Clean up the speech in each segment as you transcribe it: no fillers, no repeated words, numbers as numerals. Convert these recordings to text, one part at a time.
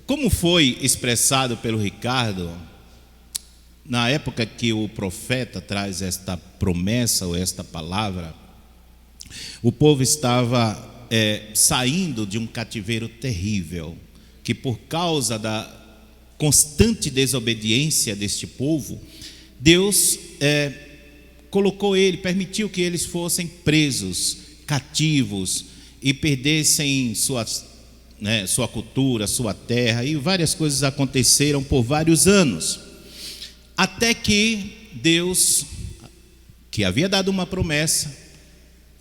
Como foi expressado pelo Ricardo, na época que o profeta traz esta promessa ou esta palavra, o povo estava saindo de um cativeiro terrível, que por causa da constante desobediência deste povo, Deus permitiu que eles fossem presos, cativos, e perdessem sua cultura, sua terra, e várias coisas aconteceram por vários anos, até que Deus, que havia dado uma promessa,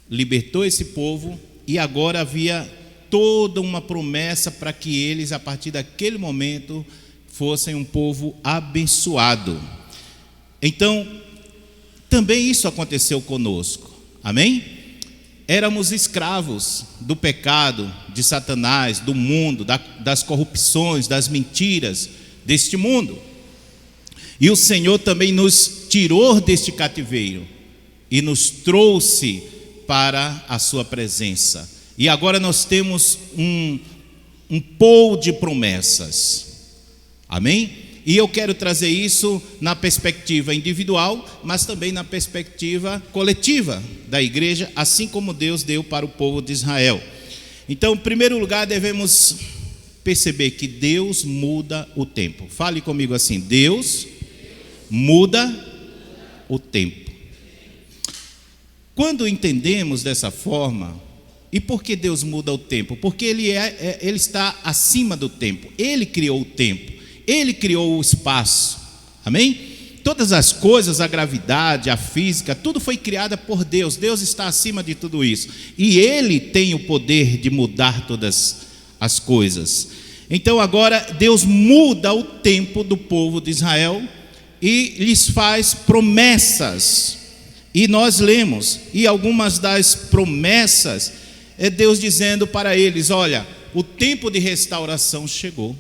libertou esse povo, e agora havia toda uma promessa para que eles, a partir daquele momento, fossem um povo abençoado. Então, também isso aconteceu conosco, amém? Éramos escravos do pecado, de Satanás, do mundo, das corrupções, das mentiras deste mundo. E o Senhor também nos tirou deste cativeiro e nos trouxe para a sua presença. E agora nós temos um pool de promessas, amém? E eu quero trazer isso na perspectiva individual, mas também na perspectiva coletiva da igreja, assim como Deus deu para o povo de Israel. Então, em primeiro lugar, devemos perceber que Deus muda o tempo. Fale comigo assim: Deus muda o tempo. Quando entendemos dessa forma, e por que Deus muda o tempo? Porque Ele está acima do tempo. Ele criou o tempo, Ele criou o espaço, amém? Todas as coisas, a gravidade, a física, tudo foi criado por Deus. Deus está acima de tudo isso, e Ele tem o poder de mudar todas as coisas. Então agora Deus muda o tempo do povo de Israel e lhes faz promessas. E nós lemos, e algumas das promessas é Deus dizendo para eles: olha, o tempo de restauração chegou,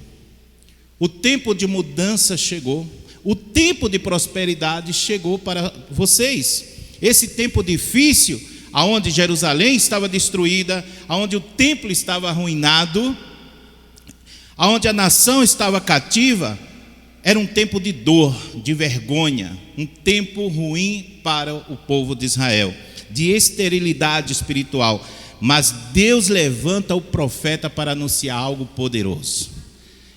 o tempo de mudança chegou, o tempo de prosperidade chegou para vocês. Esse tempo difícil, aonde Jerusalém estava destruída, aonde o templo estava arruinado, aonde a nação estava cativa, era um tempo de dor, de vergonha, um tempo ruim para o povo de Israel, de esterilidade espiritual. Mas Deus levanta o profeta para anunciar algo poderoso.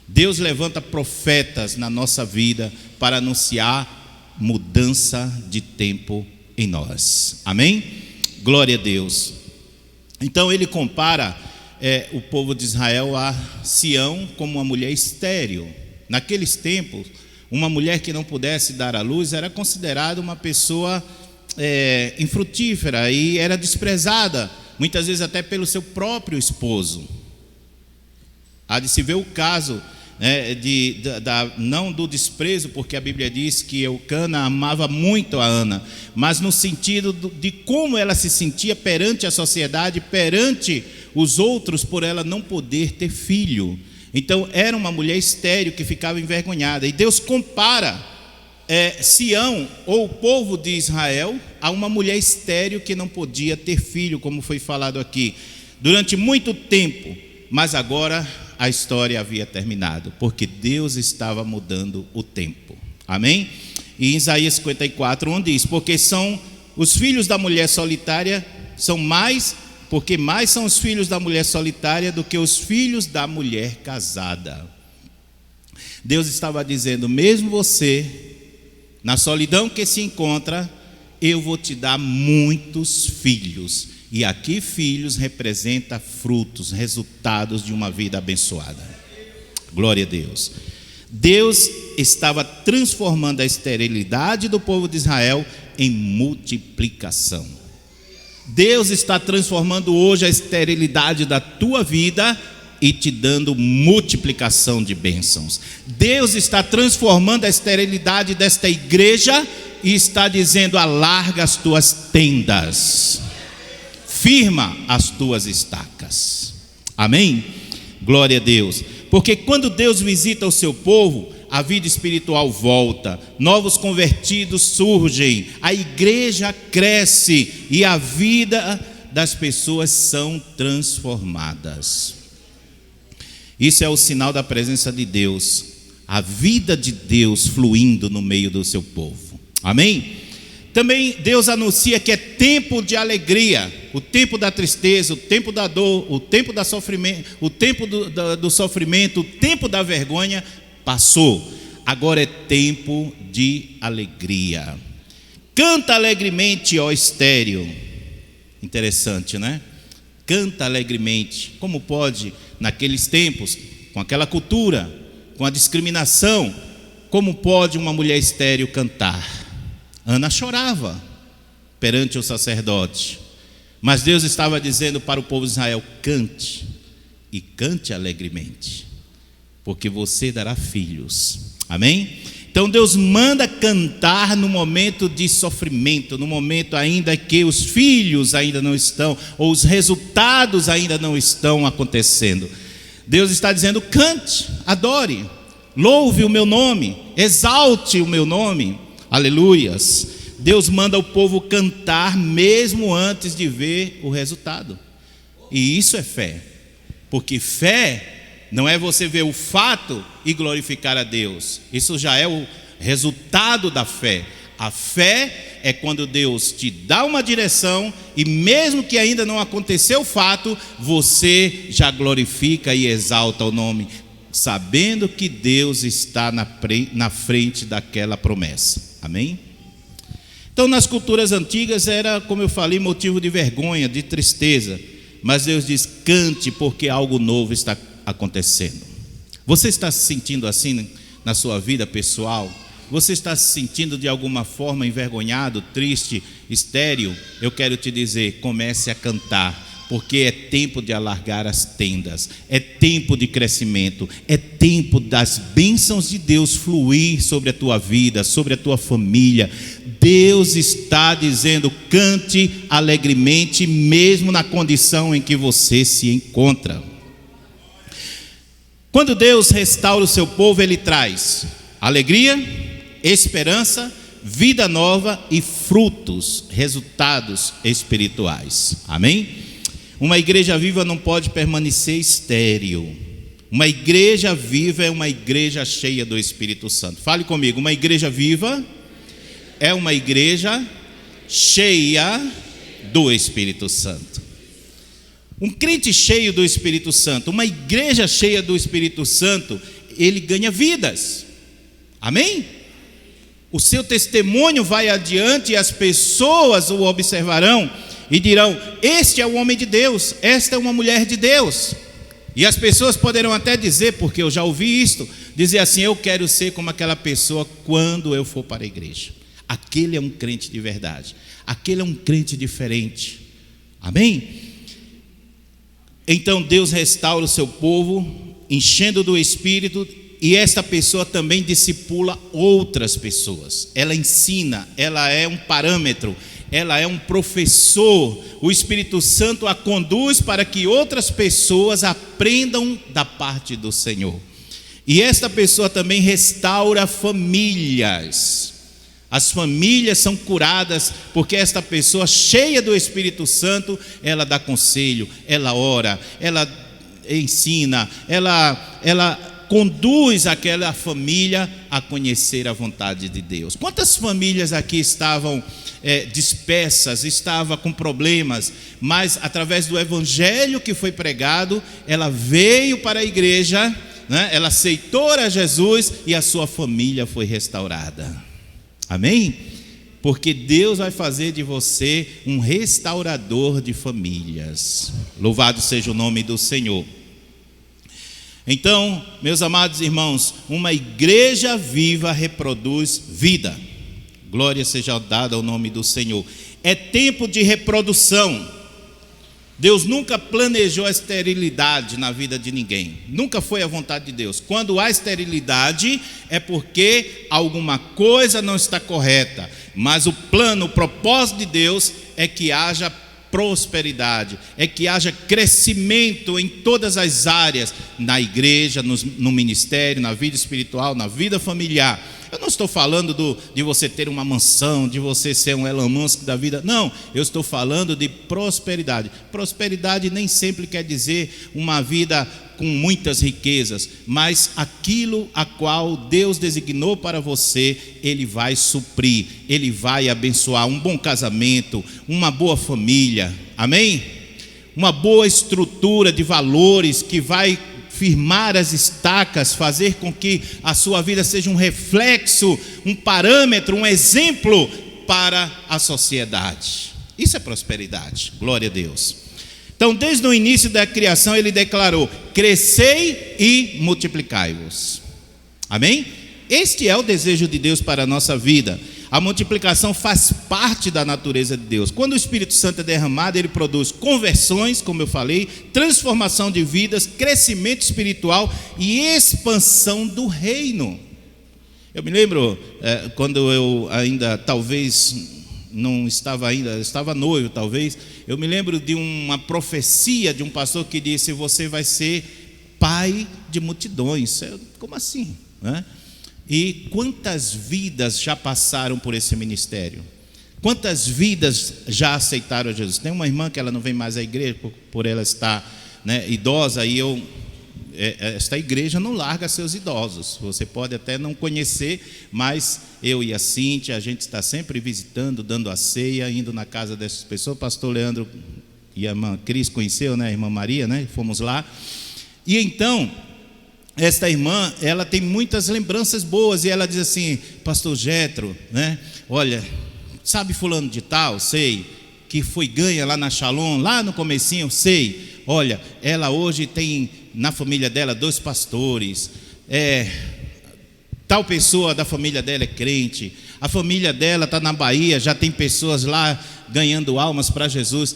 Deus levanta profetas na nossa vida para anunciar mudança de tempo em nós, amém? Glória a Deus. Então ele compara o povo de Israel a Sião como uma mulher estéril. Naqueles tempos, uma mulher que não pudesse dar à luz era considerada uma pessoa infrutífera e era desprezada, muitas vezes até pelo seu próprio esposo. Há de se ver o caso, não do desprezo, porque a Bíblia diz que Eucana amava muito a Ana, mas no sentido de como ela se sentia perante a sociedade, perante os outros, por ela não poder ter filho. Então era uma mulher estéril que ficava envergonhada. E Deus compara Sião, ou o povo de Israel, a uma mulher estéril que não podia ter filho, como foi falado aqui, durante muito tempo. Mas agora a história havia terminado, porque Deus estava mudando o tempo, amém? E em Isaías 54, onde diz: porque são os filhos da mulher solitária, porque mais são os filhos da mulher solitária do que os filhos da mulher casada. Deus estava dizendo: mesmo você, na solidão que se encontra, eu vou te dar muitos filhos. E aqui filhos representa frutos, resultados de uma vida abençoada. Glória a Deus. Deus estava transformando a esterilidade do povo de Israel em multiplicação. Deus está transformando hoje a esterilidade da tua vida e te dando multiplicação de bênçãos. Deus está transformando a esterilidade desta igreja e está dizendo: alarga as tuas tendas, firma as tuas estacas, amém? Glória a Deus. Porque quando Deus visita o seu povo, a vida espiritual volta, novos convertidos surgem, a igreja cresce e a vida das pessoas são transformadas. Isso é o sinal da presença de Deus, a vida de Deus fluindo no meio do seu povo. Amém? Também Deus anuncia que é tempo de alegria. O tempo da tristeza, o tempo da dor, o tempo do sofrimento, o tempo da vergonha passou. Agora é tempo de alegria. Canta alegremente, ó estéril. Interessante, né? Canta alegremente. Como pode, naqueles tempos, com aquela cultura, com a discriminação, como pode uma mulher estéril cantar? Ana chorava perante o sacerdote, mas Deus estava dizendo para o povo de Israel: cante, e cante alegremente, porque você dará filhos. Amém? Então Deus manda cantar no momento de sofrimento, no momento ainda que os filhos ainda não estão, ou os resultados ainda não estão acontecendo. Deus está dizendo: cante, adore, louve o meu nome, exalte o meu nome. Aleluias. Deus manda o povo cantar mesmo antes de ver o resultado. E isso é fé, porque fé não é você ver o fato e glorificar a Deus. Isso já é o resultado da fé. A fé é quando Deus te dá uma direção e mesmo que ainda não aconteceu o fato, você já glorifica e exalta o nome, sabendo que Deus está na frente daquela promessa. Amém? Então, nas culturas antigas era, como eu falei, motivo de vergonha, de tristeza. Mas Deus diz: cante, porque algo novo está acontecendo. Você está se sentindo assim na sua vida pessoal? Você está se sentindo de alguma forma envergonhado, triste, estéril? Eu quero te dizer: comece a cantar, porque é tempo de alargar as tendas, é tempo de crescimento, é tempo das bênçãos de Deus fluir sobre a tua vida, sobre a tua família. Deus está dizendo: cante alegremente, mesmo na condição em que você se encontra. Quando Deus restaura o seu povo, Ele traz alegria, esperança, vida nova e frutos, resultados espirituais. Amém? Uma igreja viva não pode permanecer estéril. Uma igreja viva é uma igreja cheia do Espírito Santo. Fale comigo: uma igreja viva é uma igreja cheia do Espírito Santo. Um crente cheio do Espírito Santo, uma igreja cheia do Espírito Santo, ele ganha vidas. Amém? O seu testemunho vai adiante e as pessoas o observarão e dirão: este é o homem de Deus, esta é uma mulher de Deus. E as pessoas poderão até dizer, porque eu já ouvi isto, dizer assim: eu quero ser como aquela pessoa quando eu for para a igreja. Aquele é um crente de verdade, aquele é um crente diferente. Amém? Então Deus restaura o seu povo, enchendo do Espírito, e esta pessoa também discipula outras pessoas. Ela ensina, ela é um parâmetro, ela é um professor. O Espírito Santo a conduz para que outras pessoas aprendam da parte do Senhor. E esta pessoa também restaura famílias. As famílias são curadas porque esta pessoa cheia do Espírito Santo, ela dá conselho, ela ora, ela ensina, ela conduz aquela família a conhecer a vontade de Deus. Quantas famílias aqui estavam dispersas, estavam com problemas, mas através do evangelho que foi pregado, ela veio para a igreja, né? Ela aceitou a Jesus e a sua família foi restaurada. Amém? Porque Deus vai fazer de você um restaurador de famílias. Louvado seja o nome do Senhor. Então, meus amados irmãos, uma igreja viva reproduz vida. Glória seja dada ao nome do Senhor. É tempo de reprodução. Deus nunca planejou a esterilidade na vida de ninguém. Nunca foi a vontade de Deus. Quando há esterilidade, é porque alguma coisa não está correta. Mas o plano, o propósito de Deus é que haja prosperidade, é que haja crescimento em todas as áreas, na igreja, no ministério, na vida espiritual, na vida familiar. Eu não estou falando de você ter uma mansão, de você ser um Elon Musk da vida. Não, eu estou falando de prosperidade. Prosperidade nem sempre quer dizer uma vida com muitas riquezas, mas aquilo a qual Deus designou para você, Ele vai suprir, Ele vai abençoar. Um bom casamento, uma boa família, amém? Uma boa estrutura de valores que vai firmar as estacas, fazer com que a sua vida seja um reflexo, um parâmetro, um exemplo para a sociedade. Isso é prosperidade, glória a Deus. Então, desde o início da criação, Ele declarou: crescei e multiplicai-vos. Amém? Este é o desejo de Deus para a nossa vida. A multiplicação faz parte da natureza de Deus. Quando o Espírito Santo é derramado, ele produz conversões, como eu falei, transformação de vidas, crescimento espiritual e expansão do reino. Eu me lembro, quando eu ainda, talvez, não estava ainda, estava noivo talvez, eu me lembro de uma profecia de um pastor que disse: você vai ser pai de multidões. Como assim? E quantas vidas já passaram por esse ministério? Quantas vidas já aceitaram a Jesus? Tem uma irmã que ela não vem mais à igreja por ela estar, idosa, e esta igreja não larga seus idosos. Você pode até não conhecer, mas eu e a Cíntia, a gente está sempre visitando, dando a ceia, indo na casa dessas pessoas. O pastor Leandro e a irmã Cris conheceu, a irmã Maria, fomos lá. E então, esta irmã, ela tem muitas lembranças boas, e ela diz assim: pastor Jetro, olha, sabe fulano de tal? Sei, que foi ganha lá na Shalom, lá no comecinho, sei. Olha, ela hoje tem na família dela 2 pastores, tal pessoa da família dela é crente, a família dela está na Bahia, já tem pessoas lá ganhando almas para Jesus.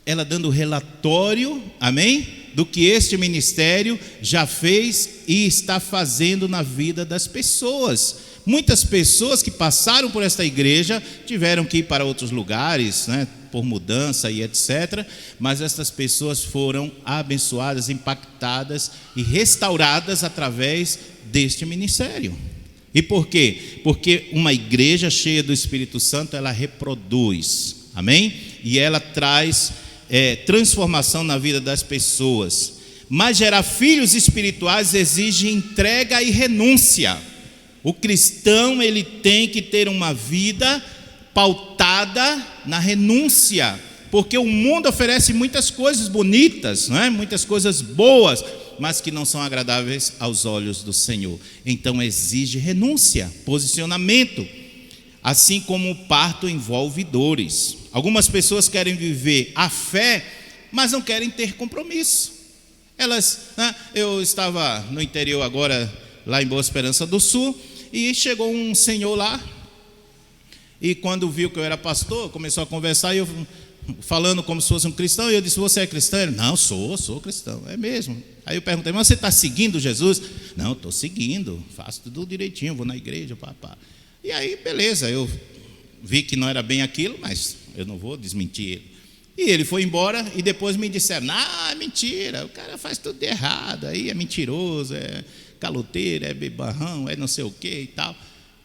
Ela dando relatório, amém, do que este ministério já fez e está fazendo na vida das pessoas. Muitas pessoas que passaram por esta igreja tiveram que ir para outros lugares, por mudança e etc. Mas estas pessoas foram abençoadas, impactadas e restauradas através deste ministério. E por quê? Porque uma igreja cheia do Espírito Santo, ela reproduz, amém? E ela traz transformação na vida das pessoas. Mas gerar filhos espirituais exige entrega e renúncia. O cristão, ele tem que ter uma vida pautada na renúncia, porque o mundo oferece muitas coisas bonitas, muitas coisas boas, mas que não são agradáveis aos olhos do Senhor. Então exige renúncia, posicionamento, assim como o parto envolve dores. Algumas pessoas querem viver a fé, mas não querem ter compromisso. Eu estava no interior agora, lá em Boa Esperança do Sul, e chegou um senhor lá, e quando viu que eu era pastor, começou a conversar, e eu falando como se fosse um cristão, e eu disse: você é cristão? Ele: não, sou cristão. É mesmo? Aí eu perguntei: mas você está seguindo Jesus? Não, estou seguindo, faço tudo direitinho, vou na igreja, papá. E aí, beleza, eu vi que não era bem aquilo, mas eu não vou desmentir ele. E ele foi embora, e depois me disseram: é mentira, o cara faz tudo de errado, aí é mentiroso, é caloteiro, é bebarrão, é não sei o que e tal.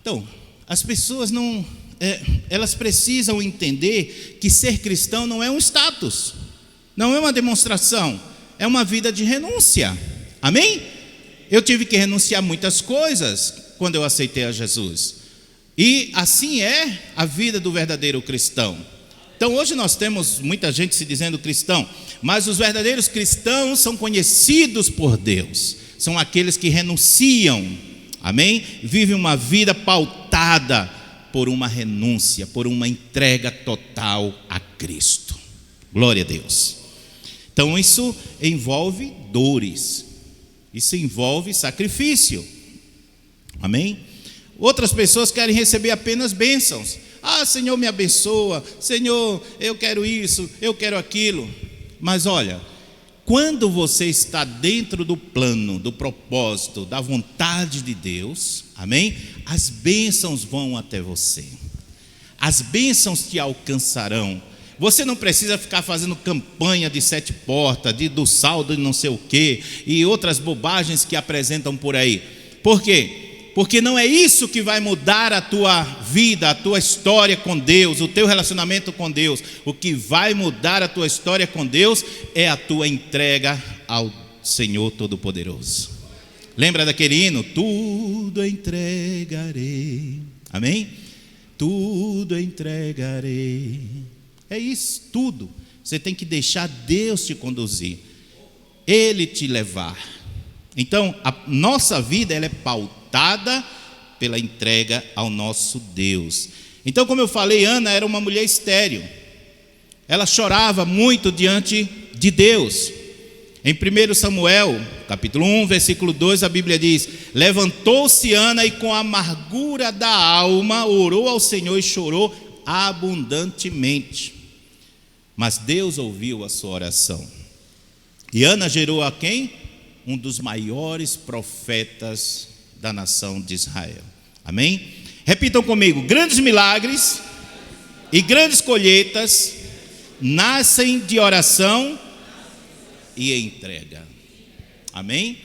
Então, as pessoas elas precisam entender que ser cristão não é um status, não é uma demonstração, é uma vida de renúncia, amém? Eu tive que renunciar a muitas coisas quando eu aceitei a Jesus, e assim é a vida do verdadeiro cristão. Então hoje nós temos muita gente se dizendo cristão, mas os verdadeiros cristãos são conhecidos por Deus, são aqueles que renunciam, amém? Vivem uma vida pautada por uma renúncia, por uma entrega total a Cristo. Glória a Deus. Então isso envolve dores, isso envolve sacrifício, amém? Outras pessoas querem receber apenas bênçãos. Senhor, me abençoa, Senhor, eu quero isso, eu quero aquilo. Mas olha, quando você está dentro do plano, do propósito, da vontade de Deus, amém? As bênçãos vão até você, as bênçãos te alcançarão. Você não precisa ficar fazendo campanha de 7 portas, do saldo de não sei o que, e outras bobagens que apresentam por aí. Por quê? Porque não é isso que vai mudar a tua vida, a tua história com Deus, o teu relacionamento com Deus. O que vai mudar a tua história com Deus é a tua entrega ao Senhor Todo-Poderoso. Lembra daquele hino? Tudo entregarei. Amém? Tudo entregarei. É isso, tudo. Você tem que deixar Deus te conduzir, Ele te levar. Então, a nossa vida ela é pautada pela entrega ao nosso Deus. Então, como eu falei, Ana era uma mulher estéril. Ela chorava muito diante de Deus. Em 1 Samuel, capítulo 1, versículo 2, a Bíblia diz: levantou-se Ana e com a amargura da alma orou ao Senhor e chorou abundantemente. Mas Deus ouviu a sua oração. E Ana gerou a quem? Um dos maiores profetas da nação de Israel. Amém? Repitam comigo: grandes milagres e grandes colheitas nascem de oração e entrega. Amém?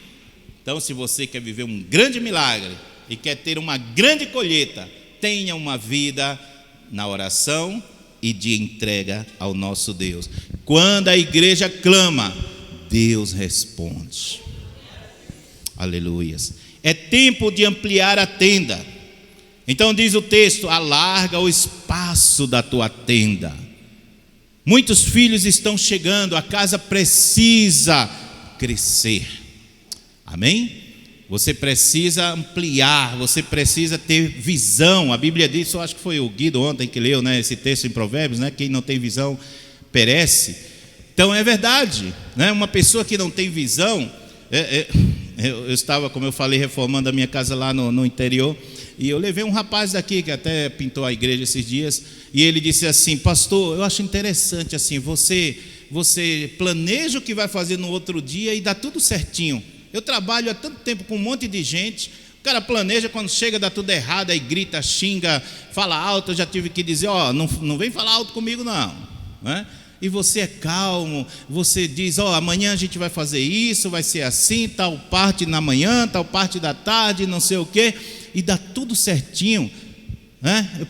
Então, se você quer viver um grande milagre e quer ter uma grande colheita, tenha uma vida na oração e de entrega ao nosso Deus. Quando a igreja clama, Deus responde. Aleluias. É tempo de ampliar a tenda. Então diz o texto: alarga o espaço da tua tenda. Muitos filhos estão chegando, a casa precisa crescer. Amém? Você precisa ampliar, você precisa ter visão. A Bíblia diz, eu acho que foi o Guido ontem que leu, esse texto em Provérbios, quem não tem visão perece. Então é verdade, uma pessoa que não tem visão. Eu estava, como eu falei, reformando a minha casa lá no interior, e eu levei um rapaz daqui que até pintou a igreja esses dias, e ele disse assim: pastor, eu acho interessante assim, você planeja o que vai fazer no outro dia e dá tudo certinho. Eu trabalho há tanto tempo com um monte de gente, o cara planeja, quando chega dá tudo errado, aí grita, xinga, fala alto. Eu já tive que dizer: não vem falar alto comigo não, E você é calmo, você diz: amanhã a gente vai fazer isso, vai ser assim, tal parte na manhã, tal parte da tarde, não sei o quê, e dá tudo certinho,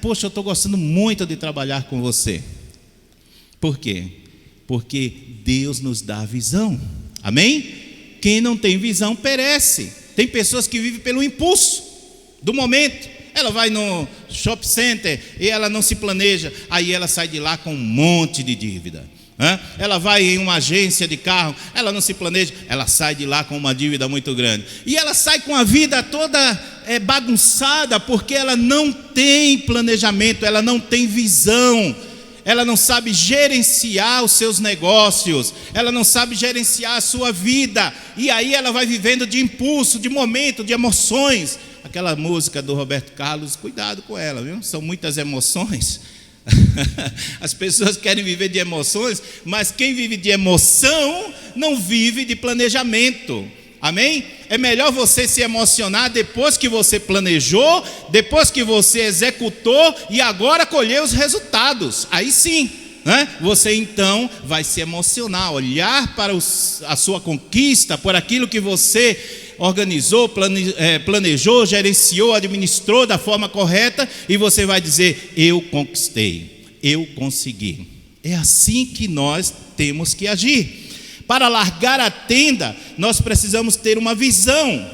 Poxa, eu estou gostando muito de trabalhar com você. Por quê? Porque Deus nos dá visão. Amém? Quem não tem visão perece. Tem pessoas que vivem pelo impulso do momento. Ela vai no shopping center e ela não se planeja, aí ela sai de lá com um monte de dívida. Ela vai em uma agência de carro, ela não se planeja, ela sai de lá com uma dívida muito grande. E ela sai com a vida toda bagunçada, porque ela não tem planejamento, ela não tem visão. Ela não sabe gerenciar os seus negócios, ela não sabe gerenciar a sua vida, e aí ela vai vivendo de impulso, de momento, de emoções. Aquela música do Roberto Carlos, cuidado com ela, viu? São muitas emoções. As pessoas querem viver de emoções, mas quem vive de emoção não vive de planejamento. Amém? É melhor você se emocionar depois que você planejou, depois que você executou e agora colher os resultados. Aí sim, você então vai se emocionar, olhar para a sua conquista, por aquilo que você organizou, planejou, gerenciou, administrou da forma correta, e você vai dizer: eu conquistei, eu consegui. É assim que nós temos que agir. Para largar a tenda, nós precisamos ter uma visão.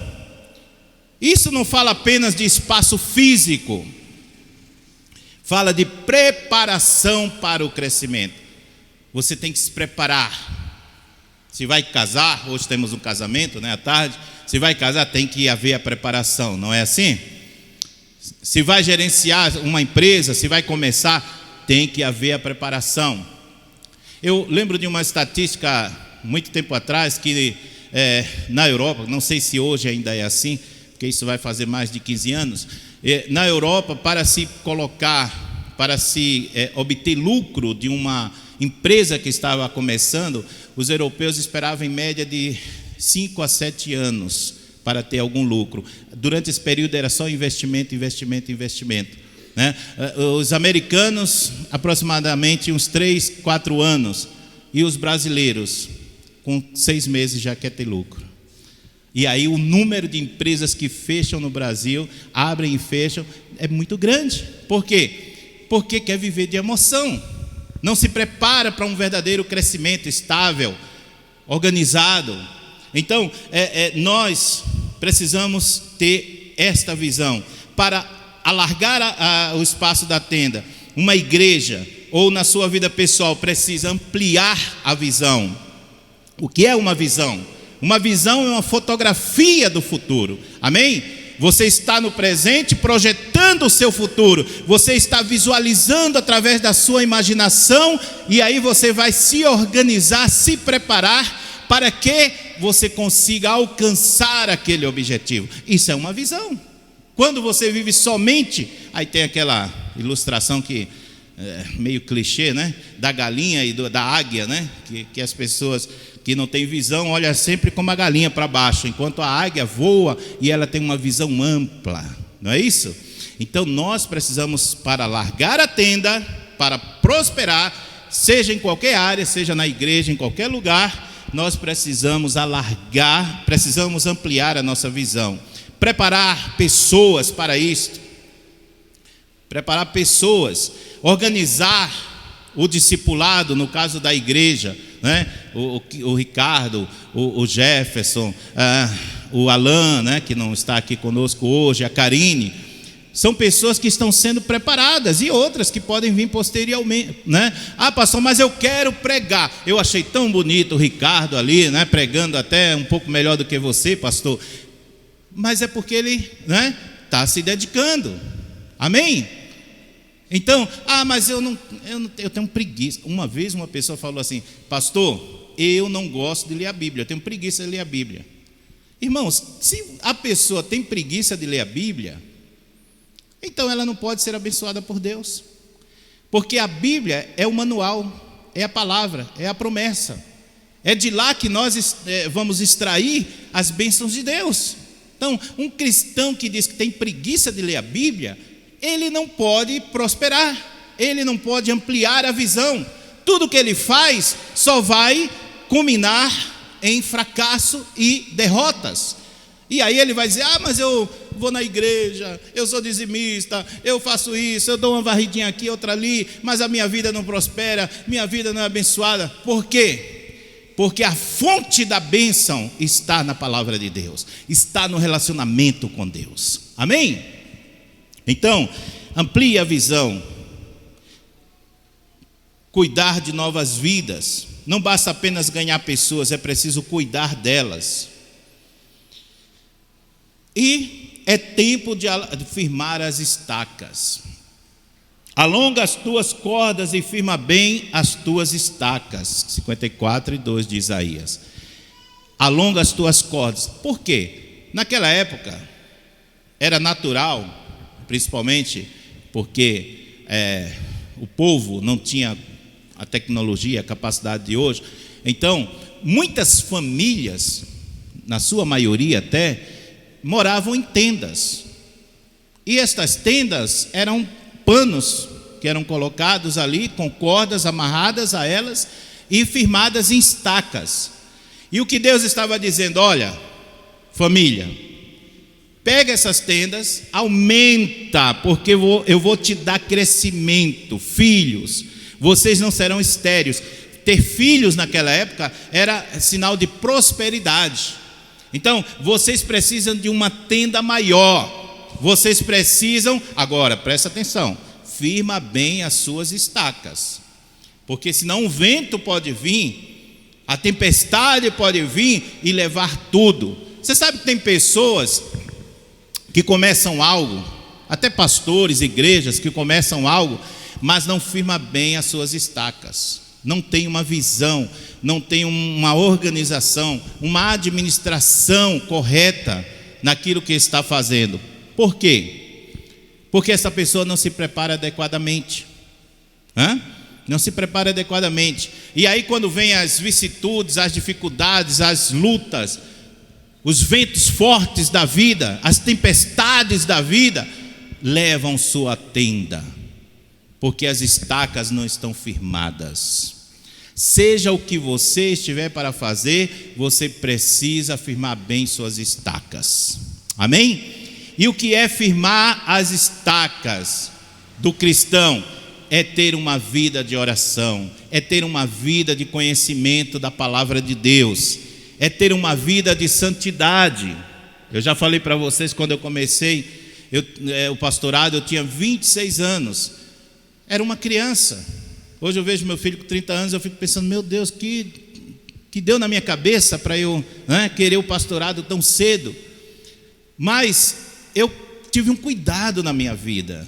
Isso não fala apenas de espaço físico, fala de preparação para o crescimento. Você tem que se preparar. Se vai casar, hoje temos um casamento, à tarde. Se vai casar, tem que haver a preparação, não é assim? Se vai gerenciar uma empresa, se vai começar, tem que haver a preparação. Eu lembro de uma estatística muito tempo atrás, que na Europa, não sei se hoje ainda é assim, porque isso vai fazer mais de 15 anos, na Europa, para se obter lucro de uma empresa que estava começando, os europeus esperavam em média de 5 a 7 anos para ter algum lucro. Durante esse período era só investimento. Os americanos, aproximadamente uns 3, 4 anos, e os brasileiros, com 6 meses já quer ter lucro. E aí o número de empresas que fecham no Brasil, abrem e fecham, é muito grande. Por quê? Porque quer viver de emoção, não se prepara para um verdadeiro crescimento estável, organizado. Então, nós precisamos ter esta visão. Para alargar o espaço da tenda, uma igreja, ou na sua vida pessoal, precisa ampliar a visão. O que é uma visão? Uma visão é uma fotografia do futuro. Amém? Você está no presente projetando o seu futuro. Você está visualizando através da sua imaginação. E aí você vai se organizar, se preparar para que você consiga alcançar aquele objetivo. Isso é uma visão. Quando você vive somente, aí tem aquela ilustração que meio clichê, né? Da galinha e da águia, né? Que as pessoas que não têm visão olham sempre como a galinha para baixo, enquanto a águia voa e ela tem uma visão ampla, não é isso? Então nós precisamos, para largar a tenda, para prosperar, seja em qualquer área, seja na igreja, em qualquer lugar, nós precisamos alargar, precisamos ampliar a nossa visão, preparar pessoas para isto, preparar pessoas, organizar o discipulado, no caso da igreja, né? O Ricardo, o Jefferson, o Alan, né? Que não está aqui conosco hoje, a Karine, são pessoas que estão sendo preparadas, e outras que podem vir posteriormente, né? Pastor, mas eu quero pregar. Eu achei tão bonito o Ricardo ali, né? Pregando até um pouco melhor do que você, pastor. Mas é porque ele, né? Está se dedicando. Amém? Então, mas eu tenho preguiça. Uma vez uma pessoa falou assim: pastor, eu não gosto de ler a Bíblia, eu tenho preguiça de ler a Bíblia. Irmãos, se a pessoa tem preguiça de ler a Bíblia, então ela não pode ser abençoada por Deus, porque a Bíblia é o manual, é a palavra, é a promessa, é de lá que nós vamos extrair as bênçãos de Deus. Então, um cristão que diz que tem preguiça de ler a Bíblia, ele não pode prosperar, ele não pode ampliar a visão. Tudo que ele faz só vai culminar em fracasso e derrotas. E aí ele vai dizer: mas eu vou na igreja, eu sou dizimista, eu faço isso, eu dou uma varridinha aqui, outra ali, mas a minha vida não prospera, minha vida não é abençoada. Por quê? Porque a fonte da bênção está na palavra de Deus, está no relacionamento com Deus. Amém? Então, amplie a visão. Cuidar de novas vidas. Não basta apenas ganhar pessoas, é preciso cuidar delas. E é tempo de firmar as estacas. Alonga as tuas cordas e firma bem as tuas estacas. 54:2 de Isaías. Alonga as tuas cordas. Por quê? Naquela época era natural, principalmente porque o povo não tinha a tecnologia, a capacidade de hoje. Então, muitas famílias, na sua maioria até, moravam em tendas. E estas tendas eram panos que eram colocados ali, com cordas amarradas a elas e firmadas em estacas. E o que Deus estava dizendo: olha, família, pega essas tendas, aumenta, porque eu vou te dar crescimento, filhos. Vocês não serão estéreis. Ter filhos naquela época era sinal de prosperidade. Então, vocês precisam de uma tenda maior. Vocês precisam, agora, presta atenção, firma bem as suas estacas. Porque senão o vento pode vir, a tempestade pode vir e levar tudo. Você sabe que tem pessoas que começam algo, até pastores, igrejas que começam algo, mas não firma bem as suas estacas, não tem uma visão, não tem uma organização, uma administração correta naquilo que está fazendo. Por quê? Porque essa pessoa não se prepara adequadamente. Não se prepara adequadamente. E aí quando vem as vicissitudes, as dificuldades, as lutas, os ventos fortes da vida, as tempestades da vida, levam sua tenda, porque as estacas não estão firmadas. Seja o que você estiver para fazer, você precisa firmar bem suas estacas. Amém? E o que é firmar as estacas do cristão? É ter uma vida de oração, é ter uma vida de conhecimento da palavra de Deus. é ter uma vida de santidade. Eu já falei para vocês, quando eu comecei o pastorado, eu tinha 26 anos. Era uma criança. Hoje eu vejo meu filho com 30 anos, eu fico pensando, meu Deus, que deu na minha cabeça para eu querer o pastorado tão cedo. Mas eu tive um cuidado na minha vida.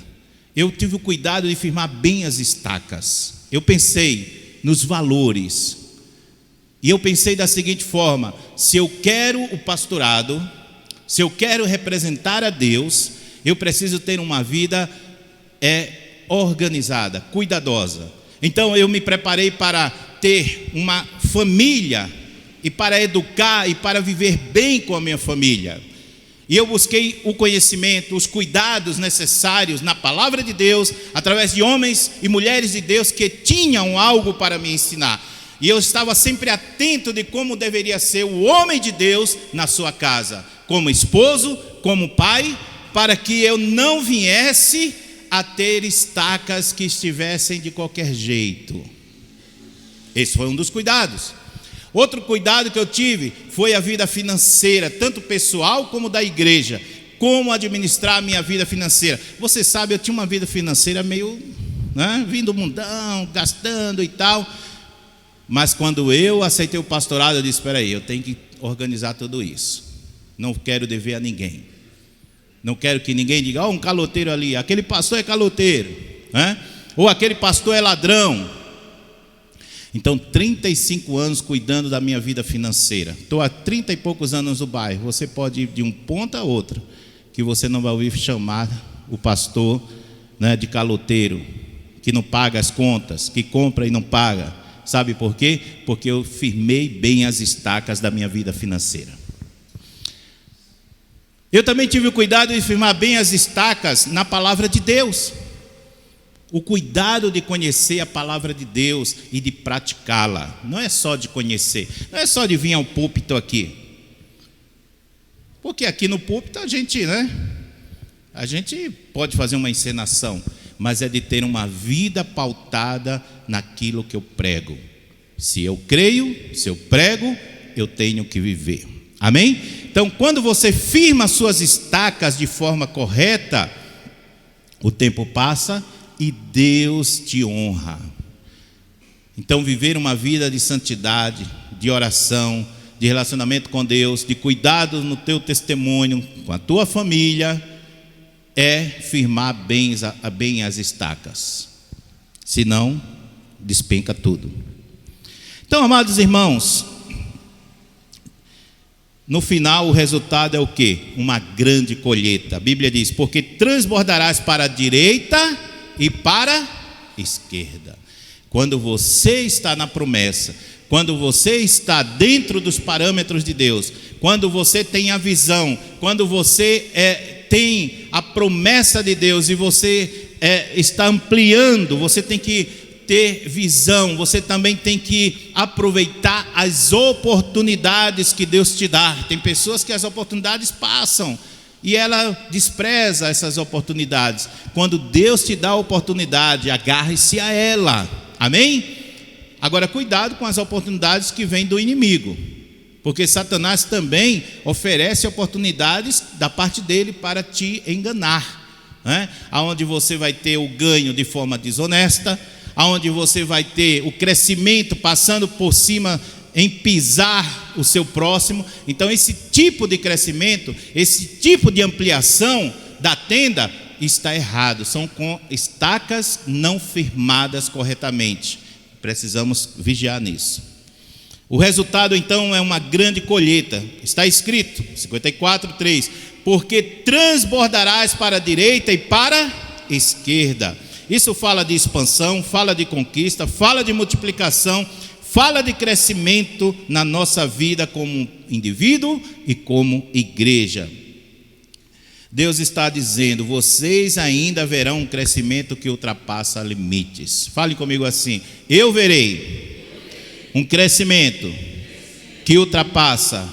Eu tive o cuidado de firmar bem as estacas. Eu pensei nos valores. E eu pensei da seguinte forma: se eu quero o pastorado, se eu quero representar a Deus, eu preciso ter uma vida organizada, cuidadosa. Então eu me preparei para ter uma família, e para educar e para viver bem com a minha família. E eu busquei o conhecimento, os cuidados necessários na palavra de Deus, através de homens e mulheres de Deus que tinham algo para me ensinar. E eu estava sempre atento de como deveria ser o homem de Deus na sua casa, como esposo, como pai, para que eu não viesse a ter estacas que estivessem de qualquer jeito. Esse foi um dos cuidados. Outro cuidado que eu tive foi a vida financeira, tanto pessoal como da igreja. Como administrar a minha vida financeira. Você sabe, eu tinha uma vida financeira meio, vindo mundão, gastando e tal. Mas quando eu aceitei o pastorado, eu disse, espera aí, eu tenho que organizar tudo isso. Não quero dever a ninguém. Não quero que ninguém diga, um caloteiro ali, aquele pastor é caloteiro, ou aquele pastor é ladrão. Então, 35 anos cuidando da minha vida financeira. Estou há 30 e poucos anos no bairro. Você pode ir de um ponto a outro, que você não vai ouvir chamar o pastor de caloteiro, que não paga as contas, que compra e não paga. Sabe por quê? Porque eu firmei bem as estacas da minha vida financeira. Eu também tive o cuidado de firmar bem as estacas na palavra de Deus. O cuidado de conhecer a palavra de Deus e de praticá-la. Não é só de conhecer, não é só de vir ao púlpito aqui. Porque aqui no púlpito a gente pode fazer uma encenação, mas é de ter uma vida pautada naquilo que eu prego. Se eu creio, se eu prego, eu tenho que viver. Amém? Então, quando você firma suas estacas de forma correta, o tempo passa e Deus te honra. Então, viver uma vida de santidade, de oração, de relacionamento com Deus, de cuidado no teu testemunho, com a tua família, é firmar bem as estacas. Senão, despenca tudo. Então, amados irmãos, no final o resultado é o quê? Uma grande colheita. A Bíblia diz, porque transbordarás para a direita e para a esquerda. Quando você está na promessa, quando você está dentro dos parâmetros de Deus, quando você tem a visão, quando você tem a promessa de Deus e você está ampliando, você tem que ter visão, você também tem que aproveitar as oportunidades que Deus te dá. Tem pessoas que as oportunidades passam e ela despreza essas oportunidades. Quando Deus te dá a oportunidade, agarre-se a ela. Amém? Agora, cuidado com as oportunidades que vêm do inimigo, porque Satanás também oferece oportunidades da parte dele para te enganar, aonde você vai ter o ganho de forma desonesta, aonde você vai ter o crescimento passando por cima em pisar o seu próximo. Então esse tipo de crescimento, esse tipo de ampliação da tenda está errado, são com estacas não firmadas corretamente. Precisamos vigiar nisso. O resultado então é uma grande colheita. Está escrito, 54:3, porque transbordarás para a direita e para a esquerda. Isso fala de expansão, fala de conquista, fala de multiplicação, fala de crescimento na nossa vida como indivíduo e como igreja. Deus está dizendo, vocês ainda verão um crescimento que ultrapassa limites. Fale comigo assim, eu verei um crescimento que ultrapassa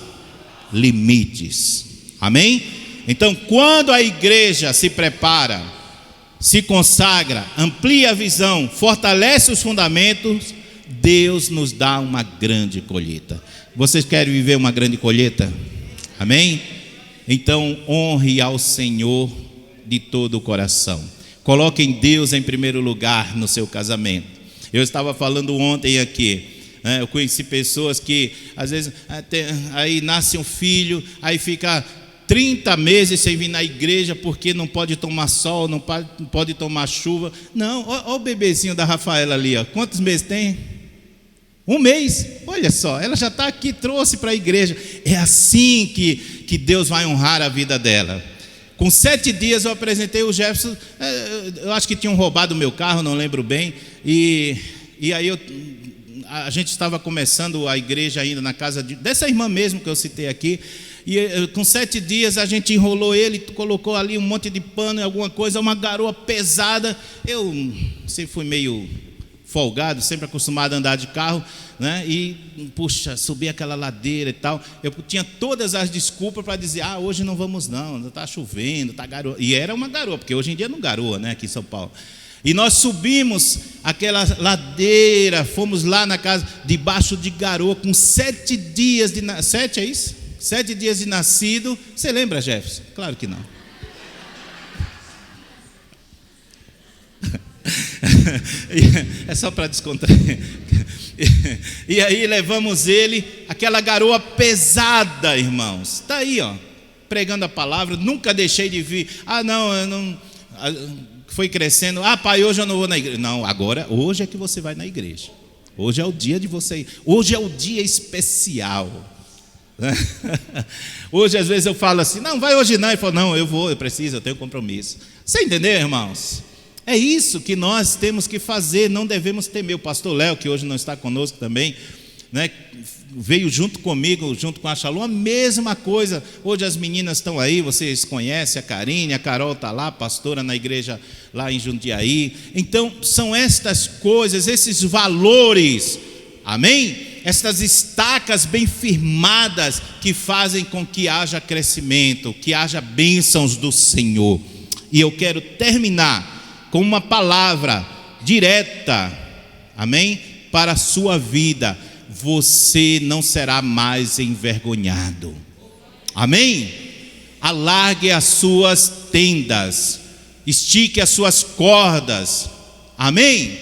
limites. Amém? Então, quando a igreja se prepara, se consagra, amplia a visão, fortalece os fundamentos, Deus nos dá uma grande colheita. Vocês querem viver uma grande colheita? Amém? Então honre ao Senhor de todo o coração. Coloquem Deus em primeiro lugar no seu casamento. Eu estava falando ontem aqui, eu conheci pessoas que às vezes aí nasce um filho, aí fica 30 meses sem vir na igreja porque não pode tomar sol, não pode tomar chuva. Não, olha o bebezinho da Rafaela ali, ó. Quantos meses tem? 1 mês, olha só, ela já está aqui, trouxe para a igreja. É assim que Deus vai honrar a vida dela. Com 7 dias eu apresentei o Jefferson, eu acho que tinham roubado o meu carro, não lembro bem, e aí a gente estava começando a igreja ainda na casa dessa irmã mesmo que eu citei aqui, e com 7 dias a gente enrolou ele, colocou ali um monte de pano e alguma coisa, uma garoa pesada. Eu sempre fui meio folgado, sempre acostumado a andar de carro, né? E puxa, subir aquela ladeira e tal, eu tinha todas as desculpas para dizer, hoje não vamos não, está chovendo, está garoa, e era uma garoa, porque hoje em dia não garoa, né, aqui em São Paulo. E nós subimos aquela ladeira, fomos lá na casa, debaixo de garoa, com 7 dias de 7 é isso? 7 dias de nascido. Você lembra, Jefferson? Claro que não. É só para descontrair. E aí levamos ele, aquela garoa pesada, irmãos. Está aí, ó, pregando a palavra. Nunca deixei de vir. Eu não. Foi crescendo. Pai, hoje eu não vou na igreja. Não, agora, hoje é que você vai na igreja. Hoje é o dia de você ir. Hoje é o dia especial. Hoje às vezes eu falo assim, não, vai hoje não. Ele falou, não, eu vou, eu preciso, eu tenho compromisso. Você entendeu, irmãos? É isso que nós temos que fazer, não devemos temer. O pastor Léo, que hoje não está conosco também, né, veio junto comigo, junto com a Shalom, a mesma coisa. Hoje as meninas estão aí, vocês conhecem a Karine, a Carol está lá, pastora na igreja lá em Jundiaí. Então são estas coisas, esses valores, amém? Estas estacas bem firmadas que fazem com que haja crescimento, que haja bênçãos do Senhor. E eu quero terminar com uma palavra direta, amém? Para a sua vida. Você não será mais envergonhado, amém? Alargue as suas tendas, estique as suas cordas, amém?